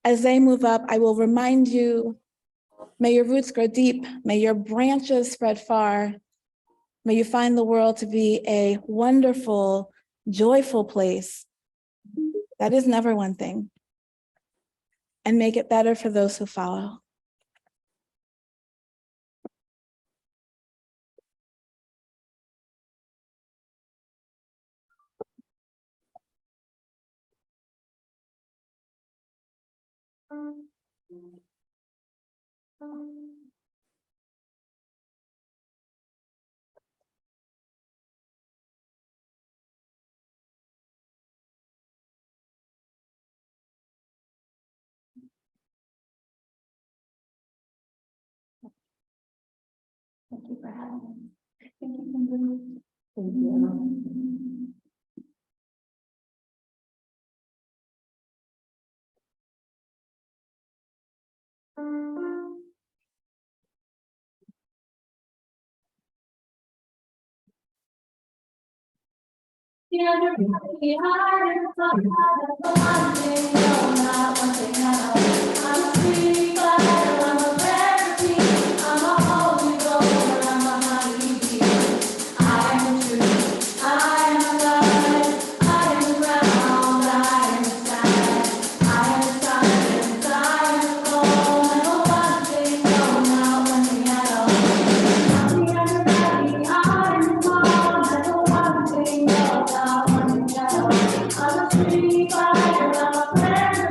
As they move up, I will remind you, may your roots grow deep, may your branches spread far, may you find the world to be a wonderful, joyful place. That is never one thing. And make it better for those who follow. Thank you for having me. Thank you. Thank you. I'm a free fire, I'm a friend.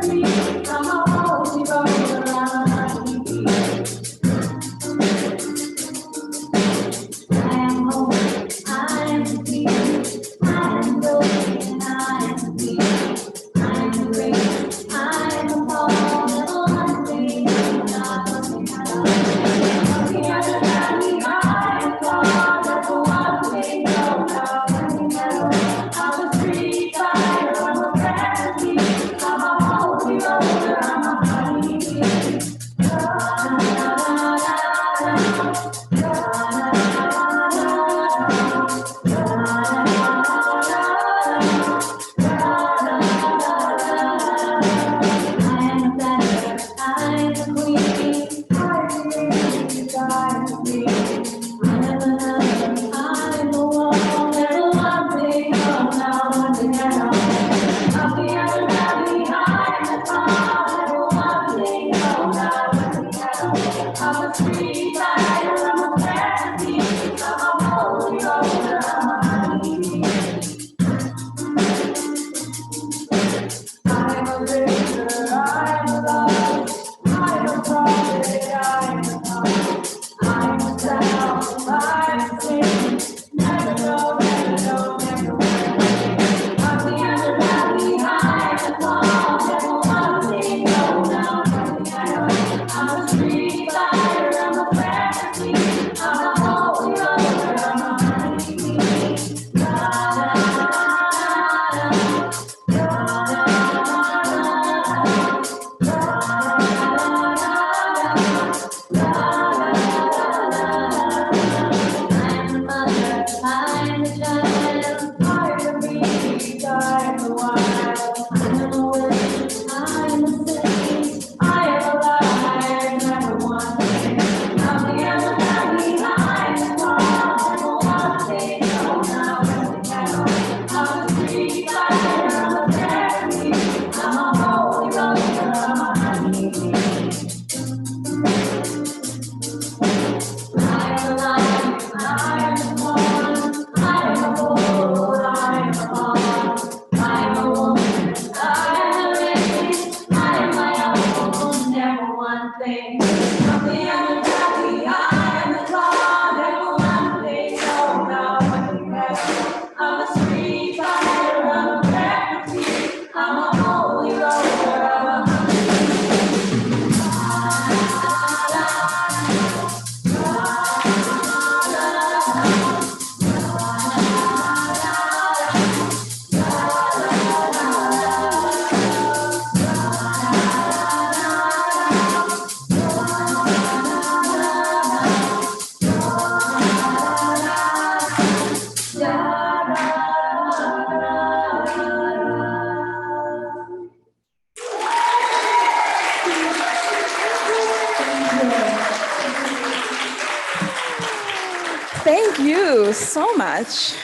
you so much.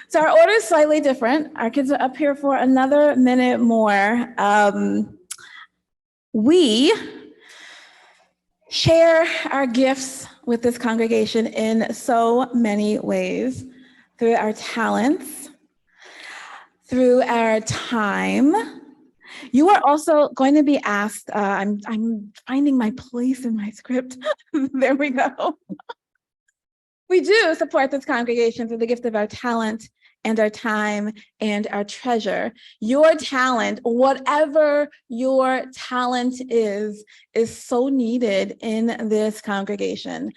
So our order is slightly different. Our kids are up here for another minute more. We share our gifts with this congregation in so many ways, through our talents, through our time. You are also going to be asked, I'm finding my place in my script. There we go. We do support this congregation through the gift of our talent and our time and our treasure. Your talent, whatever your talent is so needed in this congregation.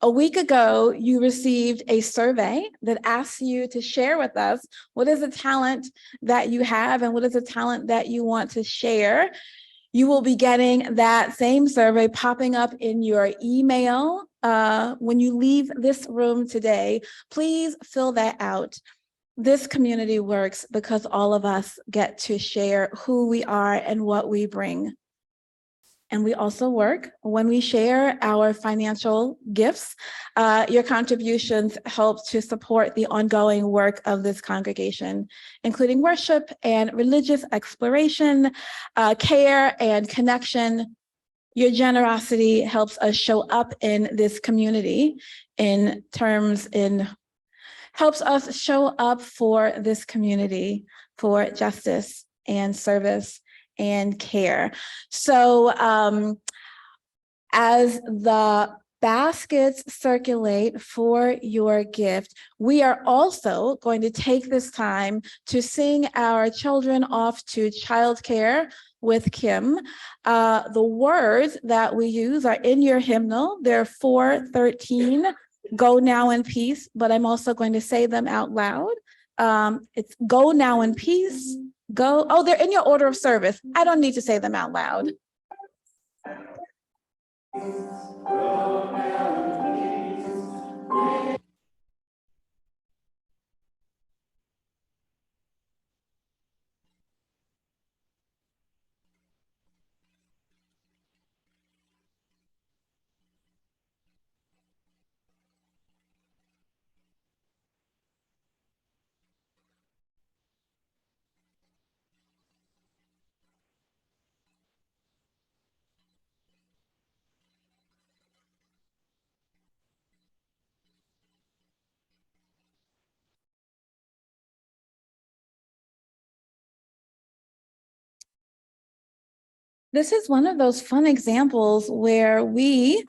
A week ago, you received a survey that asks you to share with us what is a talent that you have and what is a talent that you want to share. You will be getting that same survey popping up in your email when you leave this room today. Please fill that out. This community works because all of us get to share who we are and what we bring. And we also work when we share our financial gifts. Your contributions help to support the ongoing work of this congregation, including worship and religious exploration, care and connection. Your generosity helps us show up in this community helps us show up for this community for justice and service and care. So as the baskets circulate for your gift, we are also going to take this time to sing our children off to childcare with Kim. The words that we use are in your hymnal. They're 413, go now in peace, but I'm also going to say them out loud. It's go now in peace, go. Oh, they're in your order of service. I don't need to say them out loud. This is one of those fun examples where we,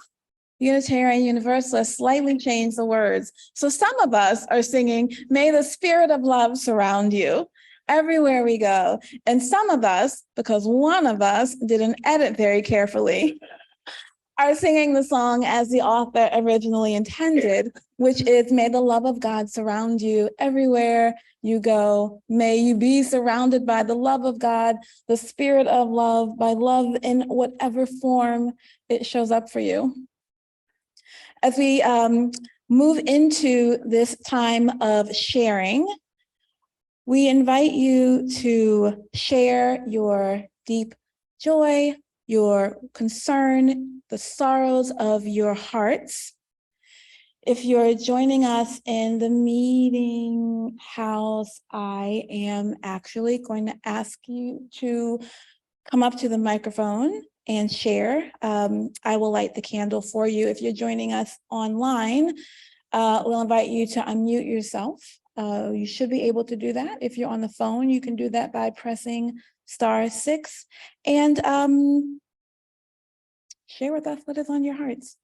Unitarian Universalists, slightly change the words. So some of us are singing, may the spirit of love surround you everywhere we go. And some of us, because one of us didn't edit very carefully, are singing the song as the author originally intended, which is, may the love of God surround you everywhere you go. May you be surrounded by the love of God, the spirit of love, by love in whatever form it shows up for you. As we move into this time of sharing, we invite you to share your deep joy, your concern, the sorrows of your hearts. If you're joining us in the meeting house, I am actually going to ask you to come up to the microphone and share. I will light the candle for you. If you're joining us online, we'll invite you to unmute yourself. You should be able to do that. If you're on the phone, you can do that by pressing *6 and share with us what is on your hearts.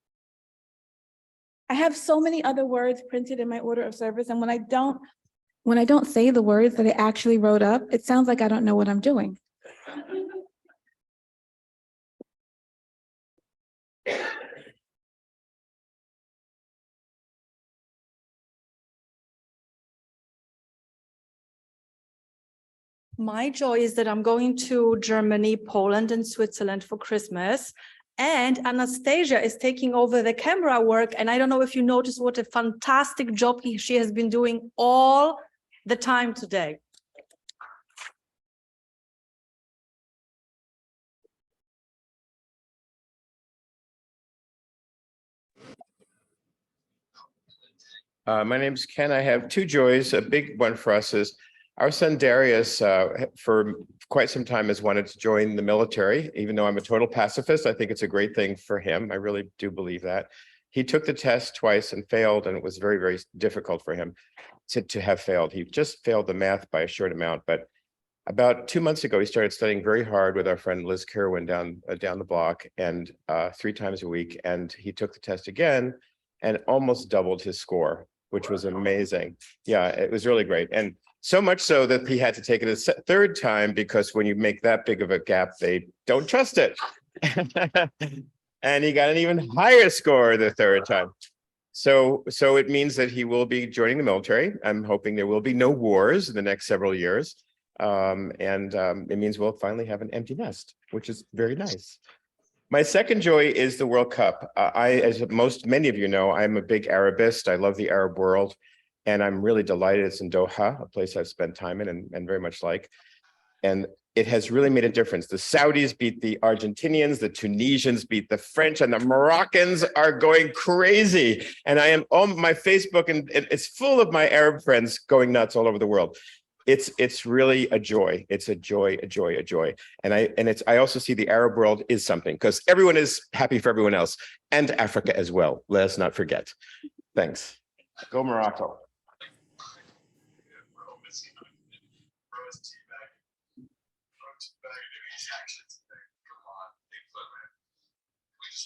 I have so many other words printed in my order of service, and when I don't say the words that I actually wrote up, it sounds like I don't know what I'm doing. My joy is that I'm going to Germany, Poland, and Switzerland for Christmas. And Anastasia is taking over the camera work. And I don't know if you noticed what a fantastic job she has been doing all the time today. My name's Ken. I have two joys. A big one for us is our son Darius, for quite some time, has wanted to join the military. Even though I'm a total pacifist, I think it's a great thing for him. I really do believe that. He took the test twice and failed, and it was very, very difficult for him to have failed. He just failed the math by a short amount, but about 2 months ago, he started studying very hard with our friend Liz Kerwin down the block, and 3 times a week. And he took the test again and almost doubled his score, which was amazing. Yeah, it was really great. And so much so that he had to take it a third time, because when you make that big of a gap, they don't trust it. And he got an even higher score the third time. So it means that he will be joining the military. I'm hoping there will be no wars in the next several years. It means we'll finally have an empty nest, which is very nice. My second joy is the World Cup. As many of you know, I'm a big Arabist. I love the Arab world, and I'm really delighted it's in Doha, a place I've spent time in and very much like. And it has really made a difference. The Saudis beat the Argentinians, the Tunisians beat the French, and the Moroccans are going crazy. And I am on my Facebook, and it's full of my Arab friends going nuts all over the world. It's really a joy. It's a joy, a joy, a joy. And I also see the Arab world is something, because everyone is happy for everyone else, and Africa as well. Let us not forget. Thanks. Go Morocco.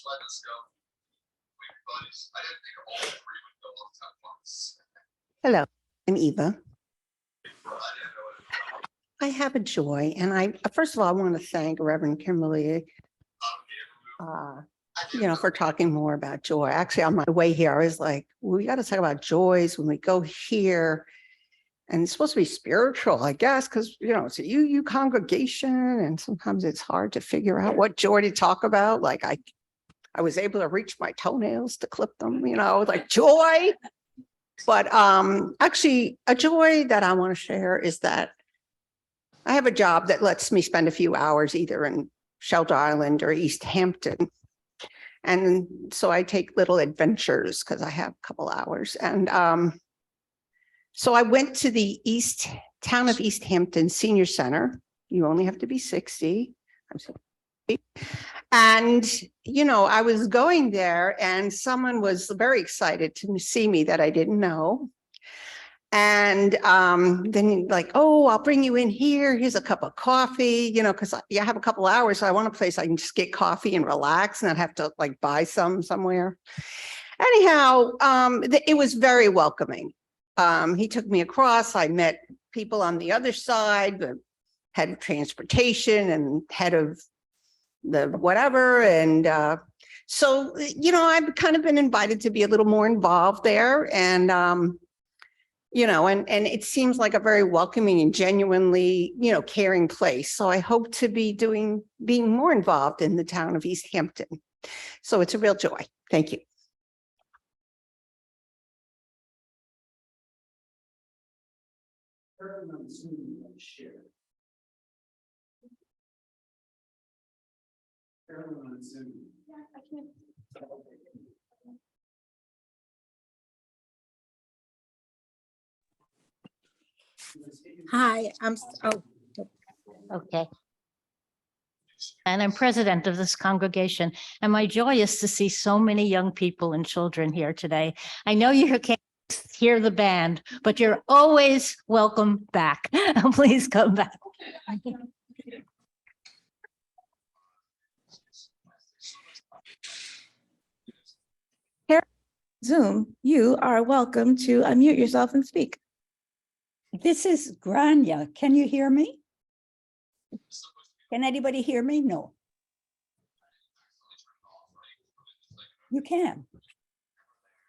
Let us go. I didn't think all three would go off at once. Hello, I'm Eva. I have a joy, and first of all, I want to thank Reverend Kimberly, for talking more about joy. Actually, on my way here, I was like, we got to talk about joys when we go here. And it's supposed to be spiritual, I guess, because, it's a UU congregation, and sometimes it's hard to figure out what joy to talk about. Like I was able to reach my toenails to clip them, like joy. But actually, a joy that I want to share is that I have a job that lets me spend a few hours either in Shelter Island or East Hampton. And so I take little adventures because I have a couple hours. And so I went to the town of East Hampton Senior Center. You only have to be 60. I'm sorry. And, I was going there, and someone was very excited to see me that I didn't know. And then like, oh, I'll bring you in here. Here's a cup of coffee, because I have a couple hours. So I want a place I can just get coffee and relax and not have to like buy somewhere. Anyhow, it was very welcoming. He took me across. I met people on the other side, the head of transportation and head of the whatever. And so, I've kind of been invited to be a little more involved there. And, and it seems like a very welcoming and genuinely, caring place. So I hope to be being more involved in the town of East Hampton. So it's a real joy. Thank you. Hi, okay. And I'm president of this congregation, and my joy is to see so many young people and children here today. I know you can't hear the band, but you're always welcome back. Please come back. Zoom, you are welcome to unmute yourself and speak. This is Grania. Can you hear me? Can anybody hear me? No. You can.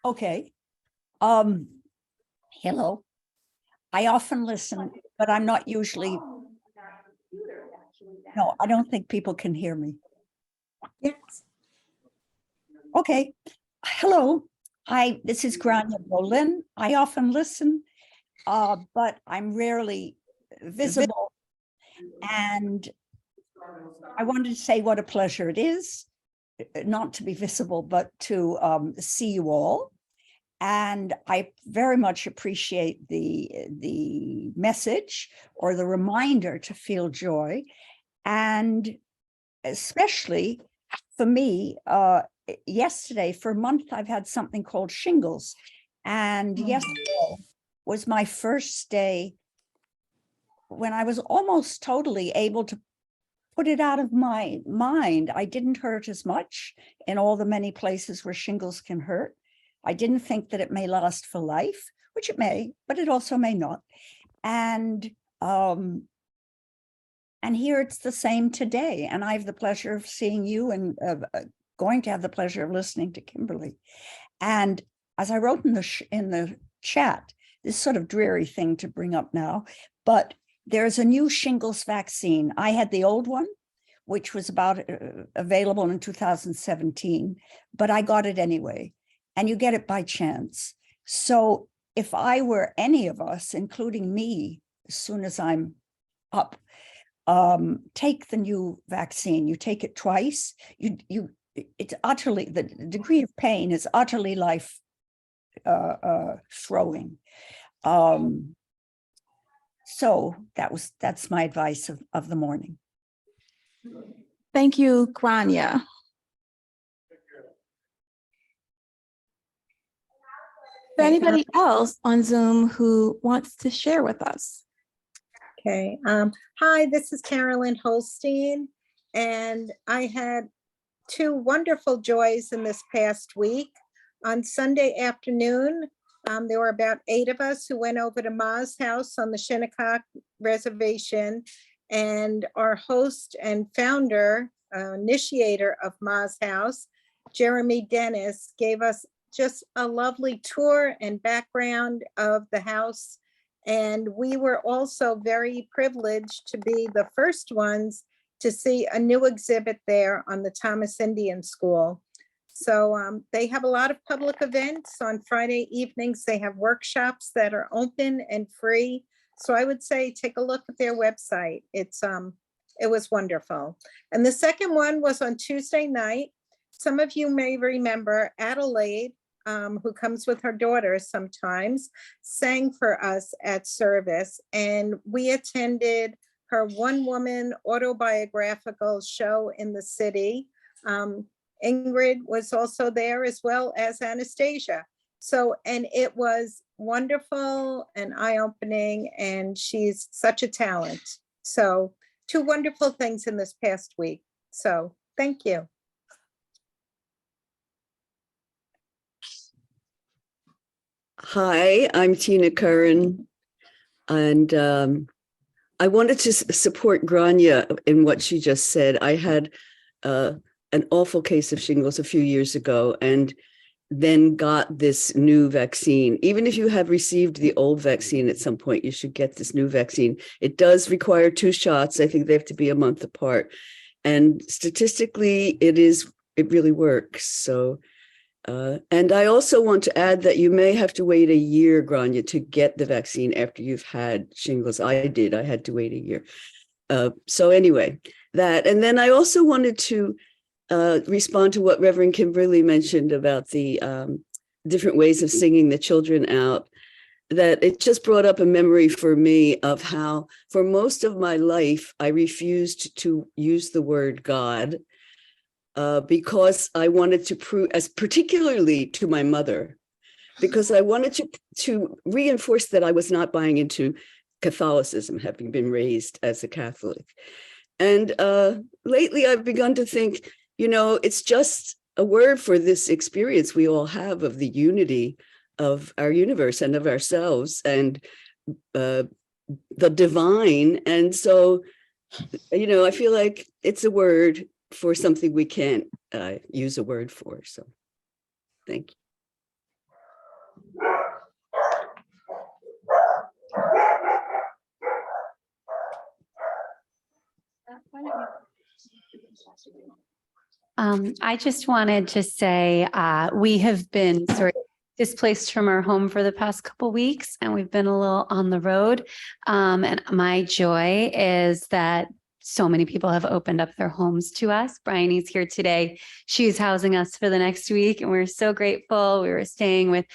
Okay. Hello. I often listen, but I'm not usually. No, I don't think people can hear me. Yes. Okay. Hello. This is Grania Bolin. I often listen, but I'm rarely visible. And I wanted to say what a pleasure it is, not to be visible, but to see you all. And I very much appreciate the message or the reminder to feel joy. And especially for me, yesterday, for a month, I've had something called shingles. And yesterday was my first day when I was almost totally able to put it out of my mind. I didn't hurt as much in all the many places where shingles can hurt. I didn't think that it may last for life, which it may, but it also may not. And here it's the same today. And I have the pleasure of seeing you and going to have the pleasure of listening to Kimberly. And as I wrote in the chat, this sort of dreary thing to bring up now, but there's a new shingles vaccine. I had the old one, which was available in 2017, but I got it anyway. And you get it by chance. So if I were any of us, including me, as soon as I'm up, take the new vaccine. You take it twice. It's utterly, the degree of pain is utterly life throwing. So that's my advice of the morning. Thank you, Grania. Is there anybody else on Zoom who wants to share with us? Okay. Hi, this is Carolyn Holstein, and I had two wonderful joys in this past week. On Sunday afternoon, there were about 8 of us who went over to Ma's house on the Shinnecock Reservation, and our host and founder, initiator of Ma's house, Jeremy Dennis, gave us just a lovely tour and background of the house. And we were also very privileged to be the first ones to see a new exhibit there on the Thomas Indian School. So they have a lot of public events on Friday evenings. They have workshops that are open and free. So I would say take a look at their website. It was wonderful. And the second one was on Tuesday night. Some of you may remember Adelaide, who comes with her daughter sometimes, sang for us at service. And we attended her one-woman autobiographical show in the city. Ingrid was also there, as well as Anastasia. So, and it was wonderful and eye-opening, and she's such a talent. So 2 wonderful things in this past week. So thank you. Hi, I'm Tina Curran, and I wanted to support Grania in what she just said. I had an awful case of shingles a few years ago, and then got this new vaccine. Even if you have received the old vaccine at some point, you should get this new vaccine. It does require 2 shots. I think they have to be a month apart. And statistically, it really works. So, and I also want to add that you may have to wait a year, Grania, to get the vaccine after you've had shingles. I did. I had to wait a year. So anyway, that. And then I also wanted to respond to what Reverend Kimberly mentioned about the different ways of singing the children out, that it just brought up a memory for me of how for most of my life, I refused to use the word God because I wanted to prove, as particularly to my mother, because I wanted to reinforce that I was not buying into Catholicism, having been raised as a Catholic. And lately I've begun to think, you know, it's just a word for this experience we all have of the unity of our universe and of ourselves and the divine. And so, you know, I feel like it's a word for something we can't use a word for. So thank you. I just wanted to say we have been sort of displaced from our home for the past couple of weeks, and we've been a little on the road. And my joy is that so many people have opened up their homes to us. Bryony's here today. She's housing us for the next week, and we're so grateful. We were staying with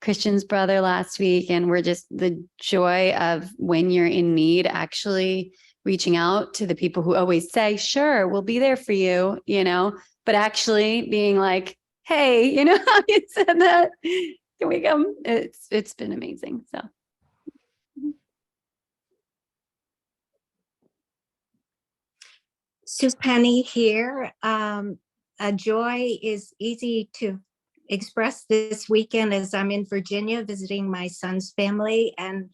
Christian's brother last week, and we're just the joy of when you're in need, actually reaching out to the people who always say, sure, we'll be there for you, but actually being like, hey, you said that. Can we come? It's been amazing. So. Sue Penny here. A joy is easy to express this weekend as I'm in Virginia visiting my son's family and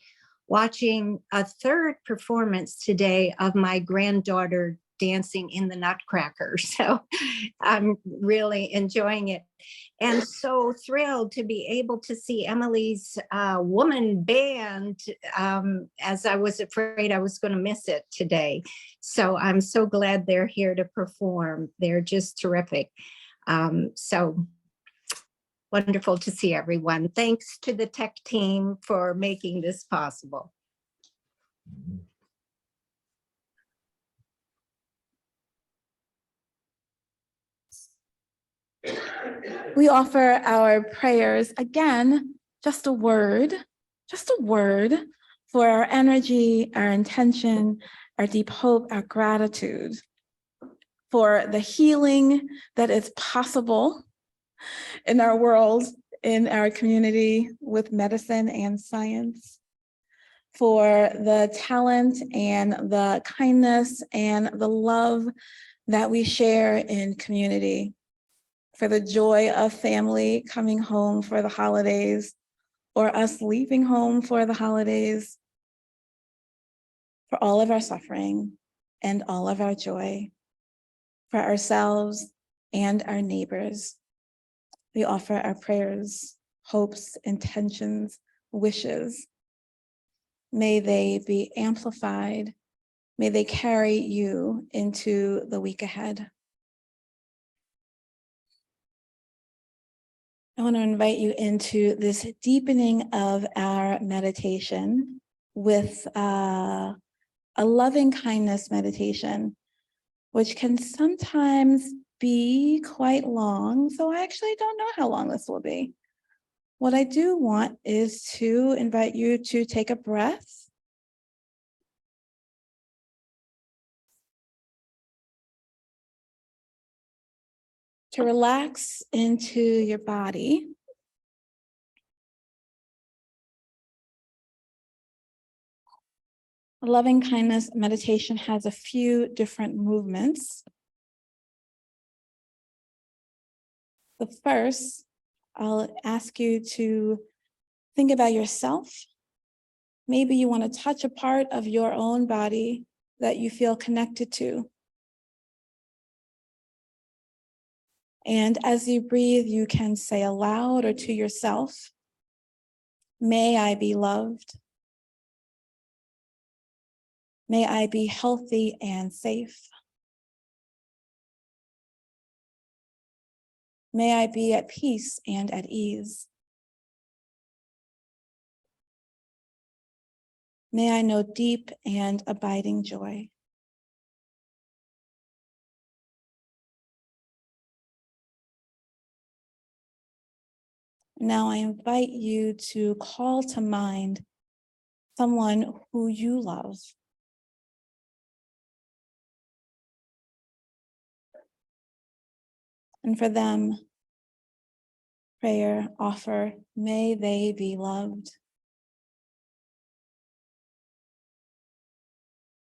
watching a third performance today of my granddaughter dancing in the Nutcracker. So I'm really enjoying it. And so thrilled to be able to see Emily's woman band, as I was afraid I was going to miss it today. So I'm so glad they're here to perform. They're just terrific. So wonderful to see everyone. Thanks to the tech team for making this possible. We offer our prayers again, just a word for our energy, our intention, our deep hope, our gratitude for the healing that is possible in our world, in our community with medicine and science, for the talent and the kindness and the love that we share in community, for the joy of family coming home for the holidays or us leaving home for the holidays, for all of our suffering and all of our joy, for ourselves and our neighbors. We offer our prayers, hopes, intentions, wishes. May they be amplified. May they carry you into the week ahead. I want to invite you into this deepening of our meditation with a loving kindness meditation, which can sometimes be quite long. So I actually don't know how long this will be. What I do want is to invite you to take a breath. To relax into your body. Loving kindness meditation has a few different movements. The first, I'll ask you to think about yourself. Maybe you want to touch a part of your own body that you feel connected to. And as you breathe, you can say aloud or to yourself, may I be loved. May I be healthy and safe. May I be at peace and at ease. May I know deep and abiding joy. Now I invite you to call to mind someone who you love. And for them, prayer, offer, may they be loved.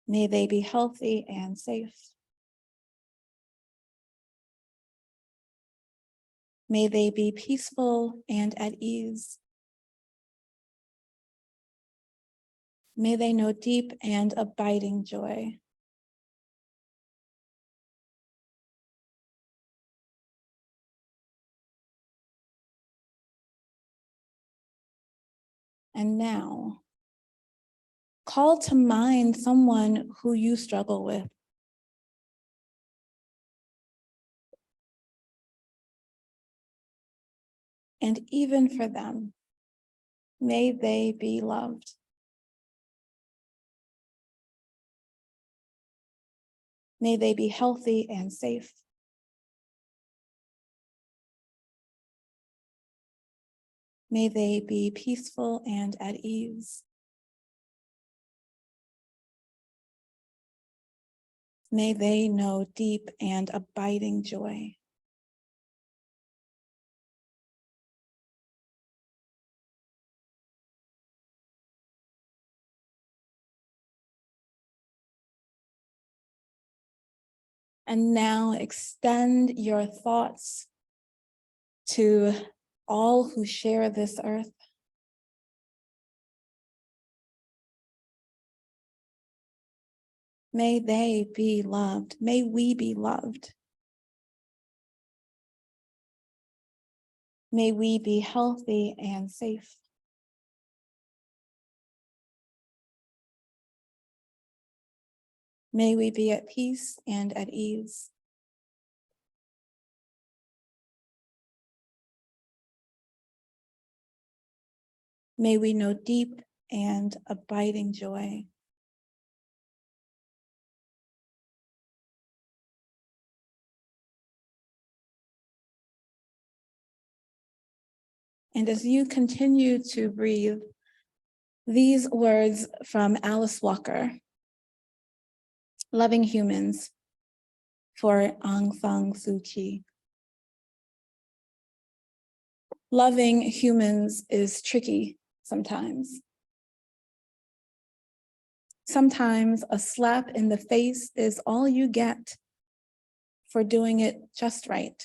May they be healthy and safe. May they be peaceful and at ease. May they know deep and abiding joy. And now, call to mind someone who you struggle with. And even for them, may they be loved. May they be healthy and safe. May they be peaceful and at ease. May they know deep and abiding joy. And now extend your thoughts to all who share this earth. May they be loved. May we be loved. May we be healthy and safe. May we be at peace and at ease. May we know deep and abiding joy. And as you continue to breathe, these words from Alice Walker, Loving Humans, for Aung San Suu Kyi. Loving humans is tricky sometimes. Sometimes a slap in the face is all you get for doing it just right.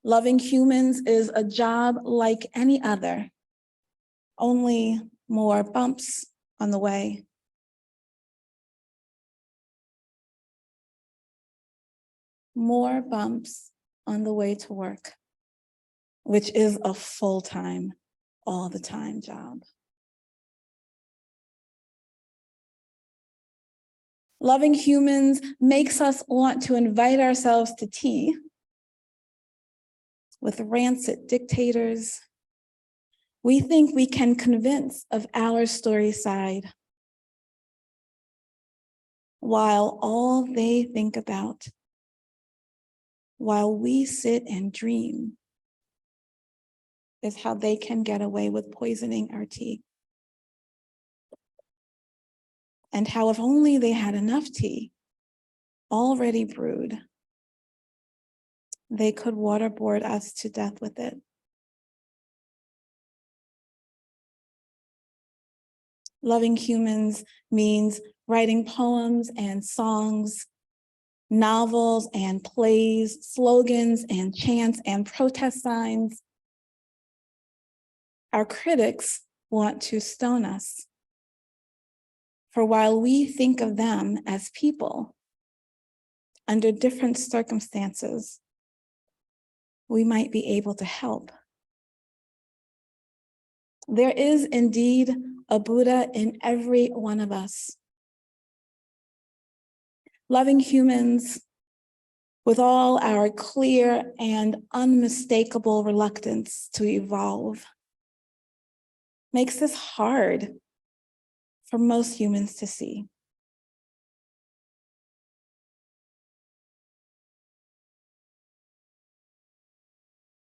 Loving humans is a job like any other, only more bumps on the way. More bumps on the way to work, which is a full-time, all the time job. Loving humans makes us want to invite ourselves to tea with rancid dictators we think we can convince of our story side, while all they think about, while we sit and dream, is how they can get away with poisoning our tea. And how if only they had enough tea already brewed, they could waterboard us to death with it. Loving humans means writing poems and songs, novels and plays, slogans and chants and protest signs. Our critics want to stone us. For while we think of them as people under different circumstances, we might be able to help. There is indeed a Buddha in every one of us. Loving humans with all our clear and unmistakable reluctance to evolve makes this hard for most humans to see.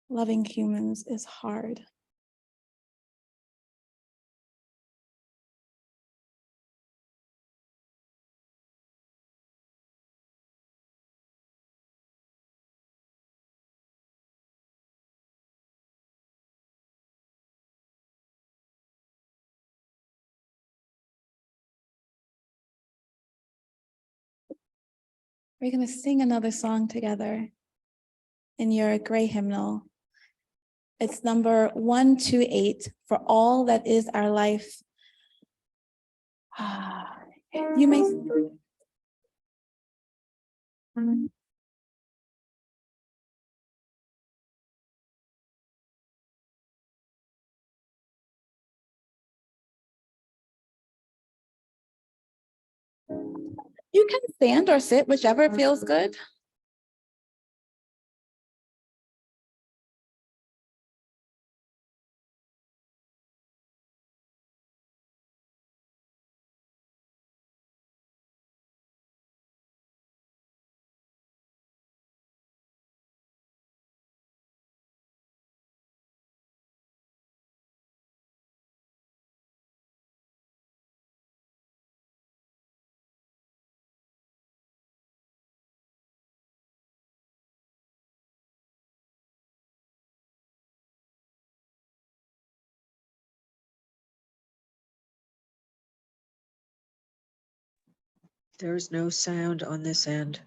Loving humans is hard. We're going to sing another song together in your gray hymnal. It's number 128, For All That Is Our Life. You may. You can stand or sit, whichever feels good. There's no sound on this end.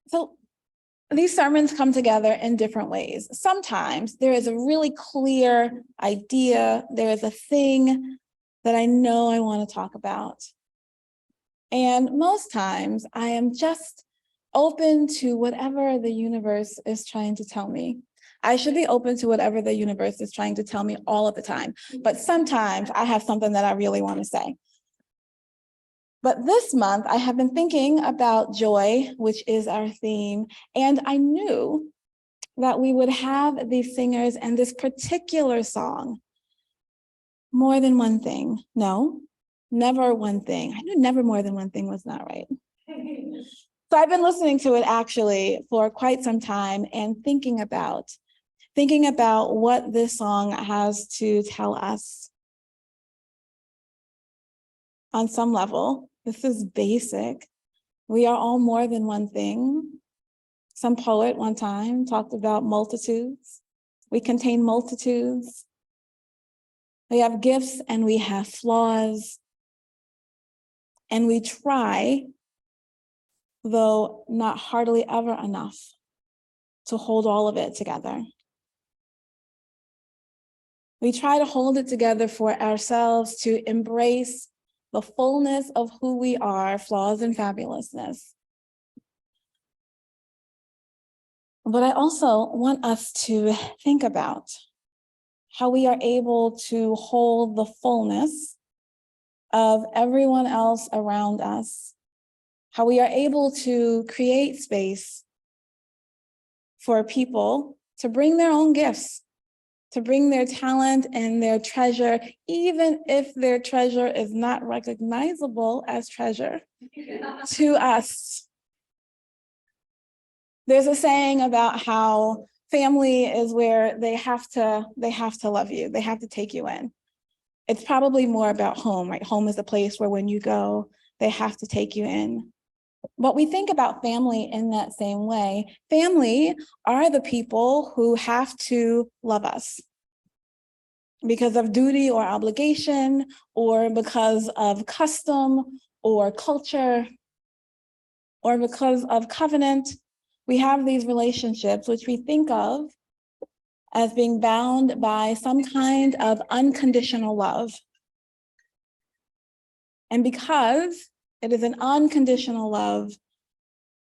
So these sermons come together in different ways. Sometimes there is a really clear idea, there is a thing that I know I want to talk about. And most times I am just open to whatever the universe is trying to tell me. I should be open to whatever the universe is trying to tell me all of the time, but sometimes I have something that I really want to say. But this month I have been thinking about joy, which is our theme, and I knew that we would have these singers and this particular song, More Than One Thing. No, never one thing. I knew never more than one thing was not right. So I've been listening to it actually for quite some time and thinking about what this song has to tell us. On some level, this is basic. We are all more than one thing. Some poet one time talked about multitudes. We contain multitudes. We have gifts and we have flaws. And we try, though not hardly ever enough, to hold all of it together. We try to hold it together for ourselves to embrace the fullness of who we are, flaws and fabulousness. But I also want us to think about how we are able to hold the fullness of everyone else around us, how we are able to create space for people to bring their own gifts, to bring their talent and their treasure, even if their treasure is not recognizable as treasure to us. There's a saying about how family is where they have to love you, they have to take you in. It's probably more about home, right? Home is a place where when you go, they have to take you in. But we think about family in that same way. Family are the people who have to love us because of duty or obligation, or because of custom or culture, or because of covenant. We have these relationships which we think of as being bound by some kind of unconditional love. And because it is an unconditional love,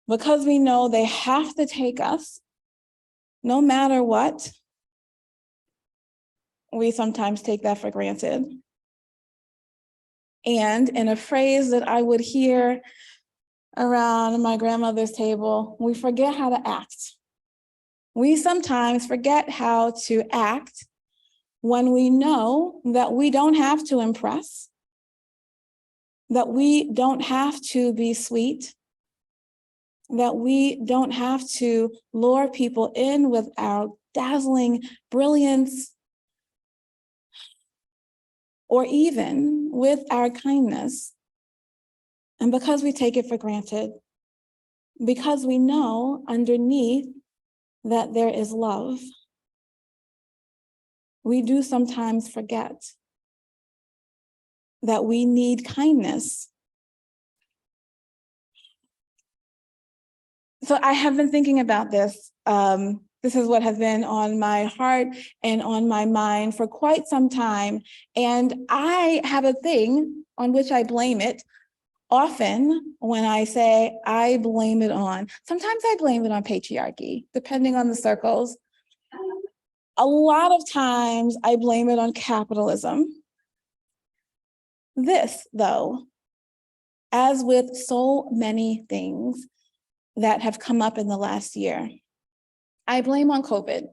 because we know they have to take us no matter what, we sometimes take that for granted. And in a phrase that I would hear around my grandmother's table, we forget how to act. We sometimes forget how to act when we know that we don't have to impress, that we don't have to be sweet, that we don't have to lure people in with our dazzling brilliance, or even with our kindness. And because we take it for granted, because we know underneath that there is love, we do sometimes forget that we need kindness. So I have been thinking about this. This is what has been on my heart and on my mind for quite some time. And I have a thing on which I blame it. Often when I say I blame it on, sometimes I blame it on patriarchy, depending on the circles. A lot of times I blame it on capitalism. This, though, as with so many things that have come up in the last year, I blame on COVID.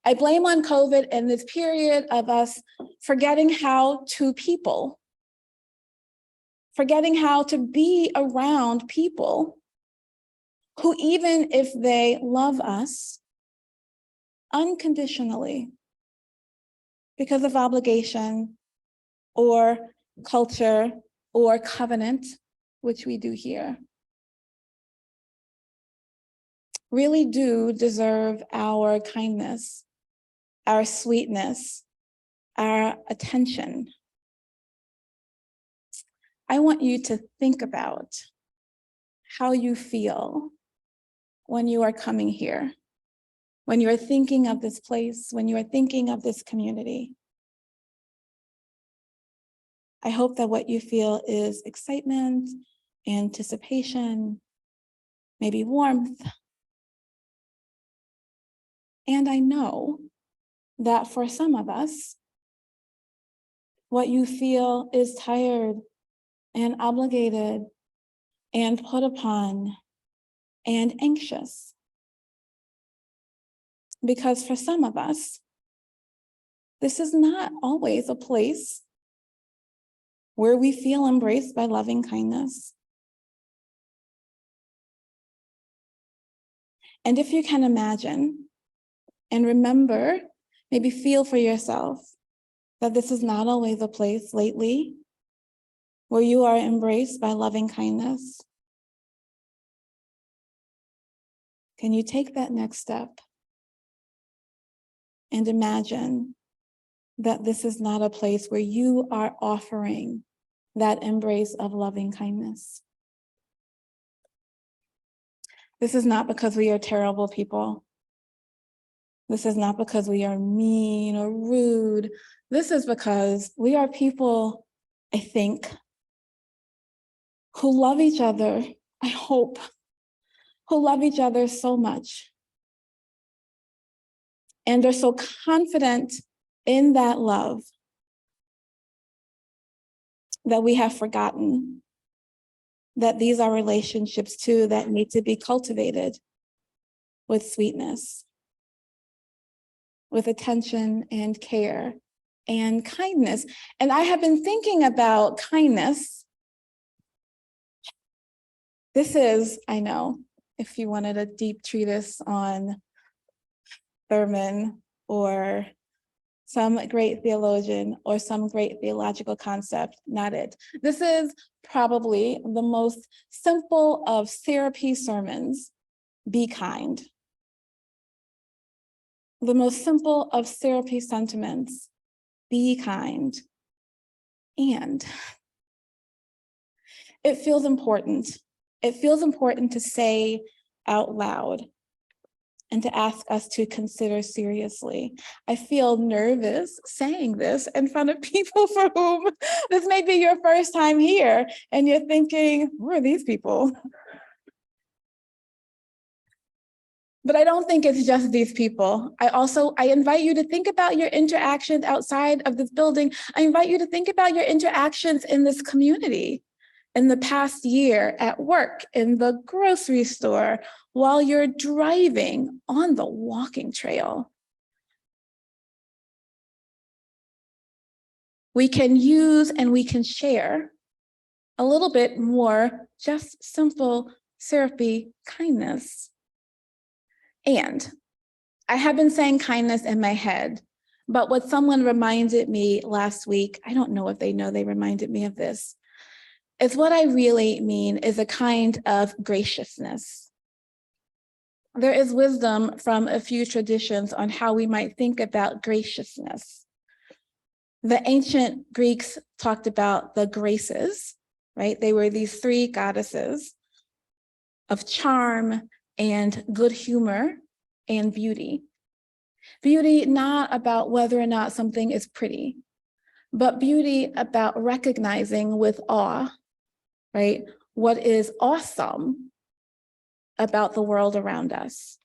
I blame on COVID and this period of us forgetting how to people, forgetting how to be around people who, even if they love us unconditionally because of obligation or culture or covenant, which we do here, really do deserve our kindness, our sweetness, our attention. I want you to think about how you feel when you are coming here, when you are thinking of this place, when you are thinking of this community. I hope that what you feel is excitement, anticipation, maybe warmth. And I know that for some of us, what you feel is tired and obligated and put upon and anxious. Because for some of us, this is not always a place where we feel embraced by loving kindness. And if you can imagine and remember, maybe feel for yourself that this is not always a place lately where you are embraced by loving kindness. Can you take that next step and imagine that this is not a place where you are offering that embrace of loving kindness? This is not because we are terrible people. This is not because we are mean or rude. This is because we are people, I think, who love each other, I hope, who love each other so much and are so confident in that love that we have forgotten that these are relationships too that need to be cultivated with sweetness, with attention and care and kindness. And I have been thinking about kindness. This is, I know, if you wanted a deep treatise on Thurman or some great theologian or some great theological concept, not it. This is probably the most simple of therapy sermons, be kind. The most simple of therapy sentiments, be kind. And it feels important. It feels important to say out loud and to ask us to consider seriously. I feel nervous saying this in front of people for whom this may be your first time here, and you're thinking, who are these people? But I don't think it's just these people. I invite you to think about your interactions outside of this building. I invite you to think about your interactions in this community, in the past year, at work, in the grocery store, while you're driving on the walking trail. We can use and we can share a little bit more just simple therapy kindness. And I have been saying kindness in my head, but what someone reminded me last week, I don't know if they know they reminded me of this, is what I really mean is a kind of graciousness. there is wisdom from a few traditions on how we might think about graciousness. The ancient Greeks talked about the graces, right? They were these three goddesses of charm and good humor and beauty. Beauty not about whether or not something is pretty, but beauty about recognizing with awe, right, what is awesome about the world around us.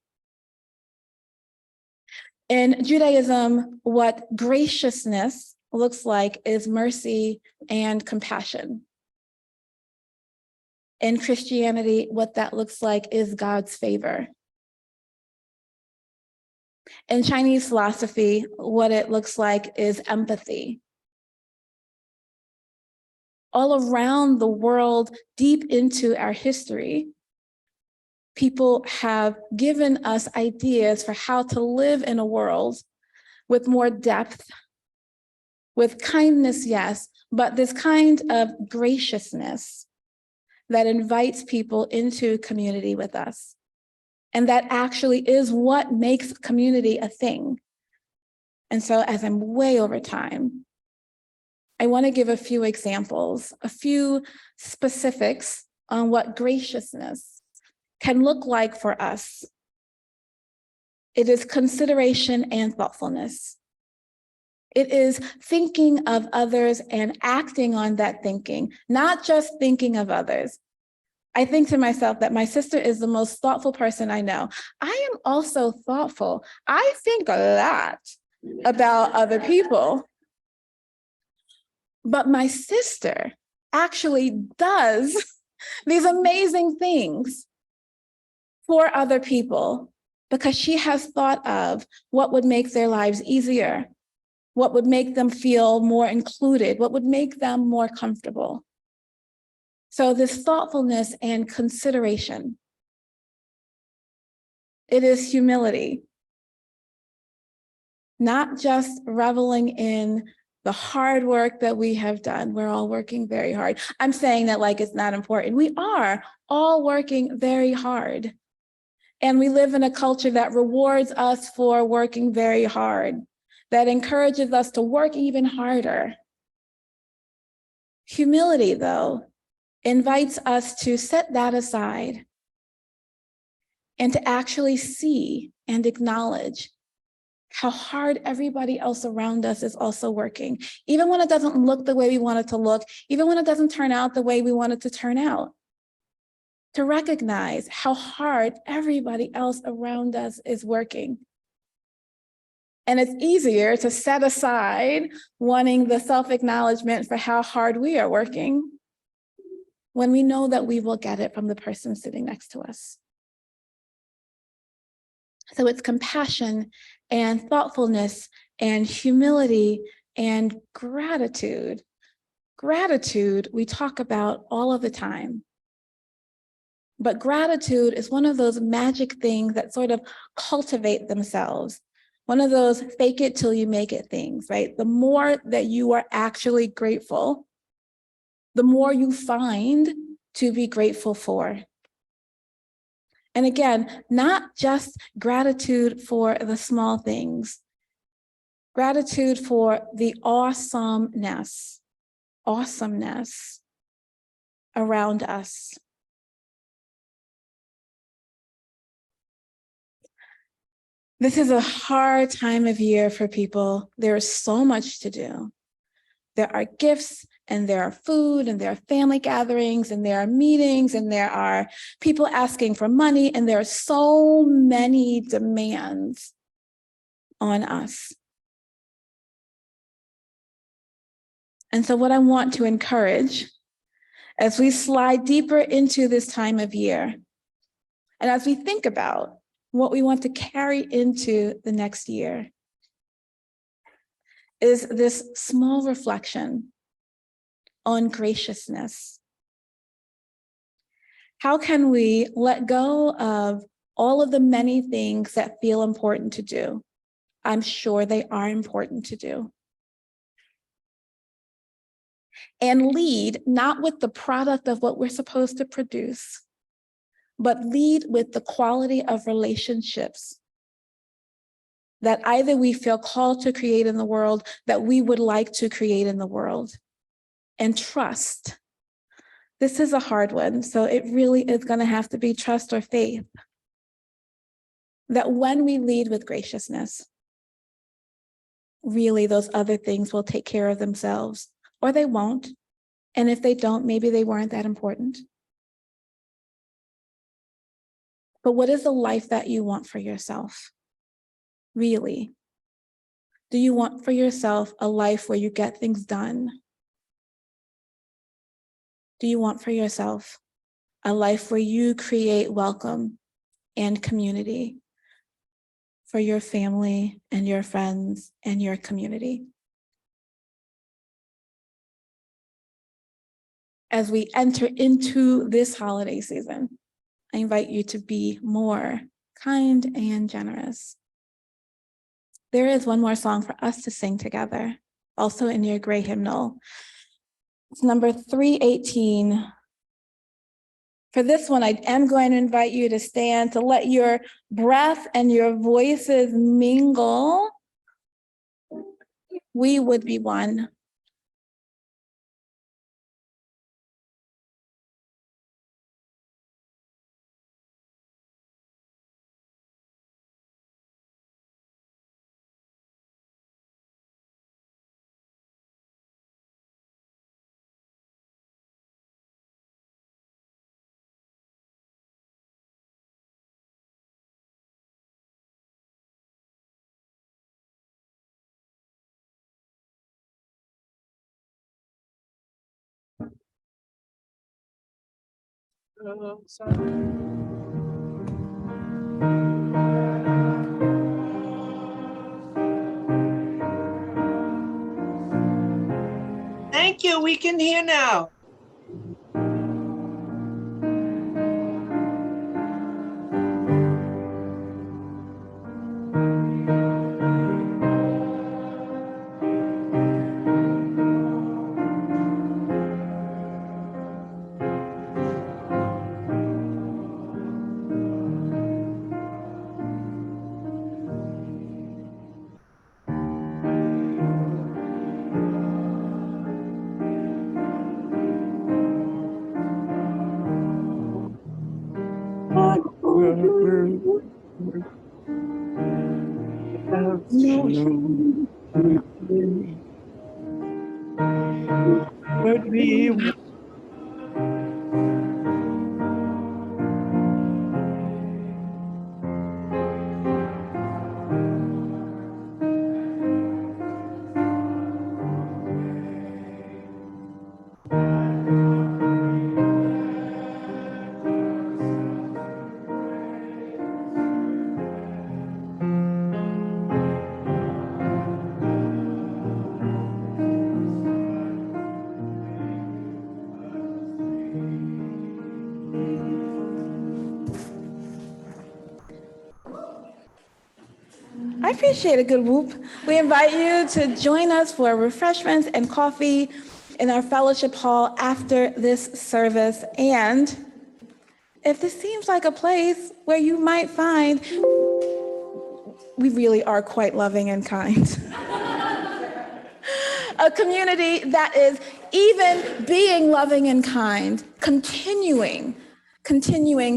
In Judaism, what graciousness looks like is mercy and compassion. In Christianity, what that looks like is God's favor. In Chinese philosophy, what it looks like is empathy. All around the world, deep into our history, people have given us ideas for how to live in a world with more depth, with kindness, yes, but this kind of graciousness that invites people into community with us. And that actually is what makes community a thing. And so as I'm way over time, I want to give a few examples, a few specifics on what graciousness can look like for us. It is consideration and thoughtfulness. It is thinking of others and acting on that thinking, not just thinking of others. I think to myself that my sister is the most thoughtful person I know. I am also thoughtful. I think a lot about other people. But my sister actually does these amazing things for other people because she has thought of what would make their lives easier, what would make them feel more included, what would make them more comfortable. So this thoughtfulness and consideration, it is humility, not just reveling in the hard work that we have done. We're all working very hard. I'm saying that like it's not important. We are all working very hard. And we live in a culture that rewards us for working very hard, that encourages us to work even harder. Humility, though, invites us to set that aside and to actually see and acknowledge how hard everybody else around us is also working, even when it doesn't look the way we want it to look, even when it doesn't turn out the way we want it to turn out. To recognize how hard everybody else around us is working. And it's easier to set aside wanting the self-acknowledgement for how hard we are working when we know that we will get it from the person sitting next to us. So it's compassion and thoughtfulness and humility and gratitude. Gratitude we talk about all of the time. But gratitude is one of those magic things that sort of cultivate themselves. One of those fake it till you make it things, right? The more that you are actually grateful, the more you find to be grateful for. And again, not just gratitude for the small things, gratitude for the awesomeness around us. This is a hard time of year for people. There is so much to do. There are gifts and there are food and there are family gatherings and there are meetings and there are people asking for money and there are so many demands on us. And so what I want to encourage as we slide deeper into this time of year and as we think about what we want to carry into the next year is this small reflection on graciousness. How can we let go of all of the many things that feel important to do? I'm sure they are important to do. And lead not with the product of what we're supposed to produce, but lead with the quality of relationships that either we feel called to create in the world, that we would like to create in the world. And trust. This is a hard one, so it really is going to have to be trust or faith. That when we lead with graciousness, really those other things will take care of themselves, or they won't. And if they don't, maybe they weren't that important. But what is the life that you want for yourself? Really? Do you want for yourself a life where you get things done? Do you want for yourself a life where you create welcome and community for your family and your friends and your community? As we enter into this holiday season, I invite you to be more kind and generous. There is one more song for us to sing together, also in your gray hymnal. It's number 318. For this one, I am going to invite you to stand, to let your breath and your voices mingle. We would be one. Thank you. We can hear now. I appreciate a good whoop. We invite you to join us for refreshments and coffee in our fellowship hall after this service. And if this seems like a place where you might find, we really are quite loving and kind. A community that is even being loving and kind, continuing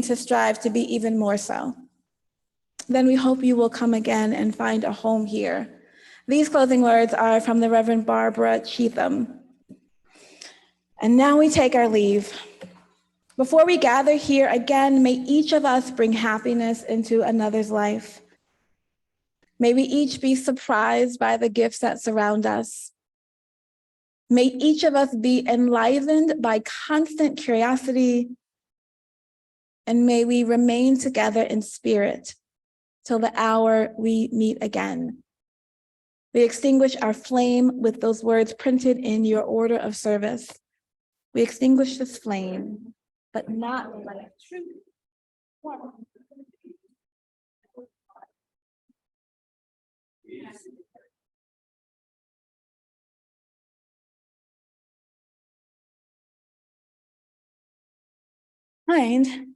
to strive to be even more so. Then we hope you will come again and find a home here. These closing words are from the Reverend Barbara Cheatham. And now we take our leave. Before we gather here again, may each of us bring happiness into another's life. May we each be surprised by the gifts that surround us. May each of us be enlivened by constant curiosity. And may we remain together in spirit till the hour we meet again. We extinguish our flame with those words printed in your order of service. We extinguish this flame, but not like truth. Kind